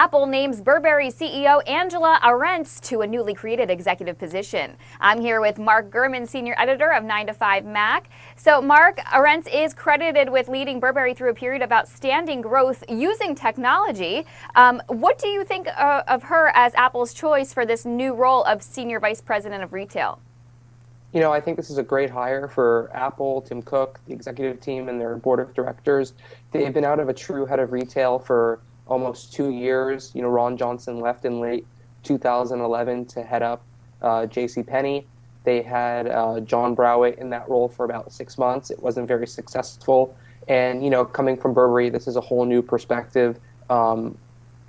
Apple names Burberry CEO Angela Ahrendts to a newly created executive position. I'm here with Mark Gurman, senior editor of 9 to 5 Mac. So Mark, Ahrendts is credited with leading Burberry through a period of outstanding growth using technology. What do you think of her as Apple's choice for this new role of senior vice president of retail? I think this is a great hire for Apple, Tim Cook, the executive team, and their board of directors. They've been out of a true head of retail for almost 2 years. Ron Johnson left in late 2011 to head up JCPenney. They had John Browett in that role for about 6 months. It wasn't very successful. And, coming from Burberry, this is a whole new perspective, on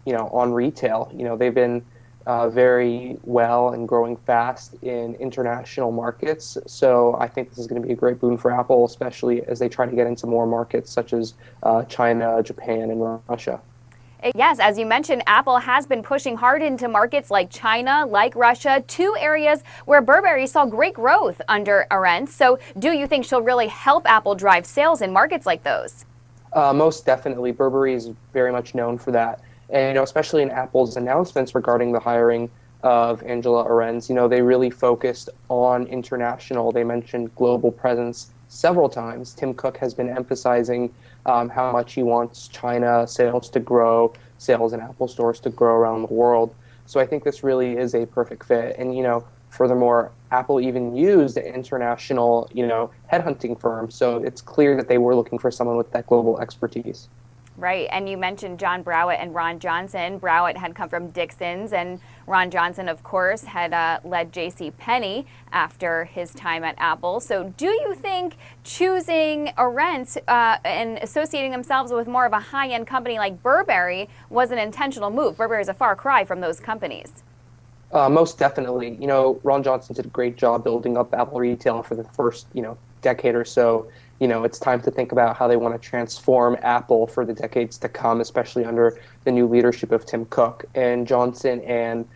retail. They've been very well and growing fast in international markets. So I think this is going to be a great boon for Apple, especially as they try to get into more markets such as China, Japan, and Russia. Yes, as you mentioned, Apple has been pushing hard into markets like China, like Russia, two areas where Burberry saw great growth under Ahrendts. So do you think she'll really help Apple drive sales in markets like those? Most definitely. Burberry is very much known for that. And, especially in Apple's announcements regarding the hiring of Angela Ahrendts, they really focused on international. They mentioned global presence several times. Tim Cook has been emphasizing how much he wants China sales to grow, sales in Apple stores to grow around the world. So I think this really is a perfect fit. And, furthermore, Apple even used an international, headhunting firm. So it's clear that they were looking for someone with that global expertise. Right, and you mentioned John Browett and Ron Johnson. Browett had come from Dixon's, and Ron Johnson, of course, had led JCPenney after his time at Apple. So do you think choosing Ahrendts and associating themselves with more of a high-end company like Burberry was an intentional move? Burberry is a far cry from those companies. Most definitely. Ron Johnson did a great job building up Apple retail for the first, decade or so. It's time to think about how they want to transform Apple for the decades to come, especially under the new leadership of Tim Cook. And Johnson and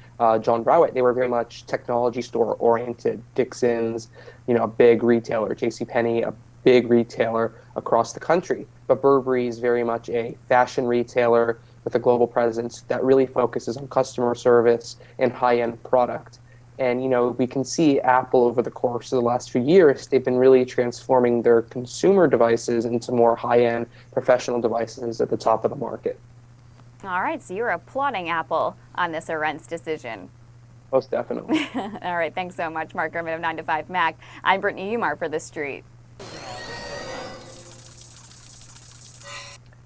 John Browett, they were very much technology store oriented. Dixon's, a big retailer. JCPenney, a big retailer across the country. But Burberry is very much a fashion retailer with a global presence that really focuses on customer service and high-end product. And, we can see Apple over the course of the last few years, they've been really transforming their consumer devices into more high-end professional devices at the top of the market. All right, so you're applauding Apple on this Ahrendts decision. Most definitely. All right, thanks so much, Mark Gurman of 9 to 5 Mac. I'm Brittany Umar for The Street.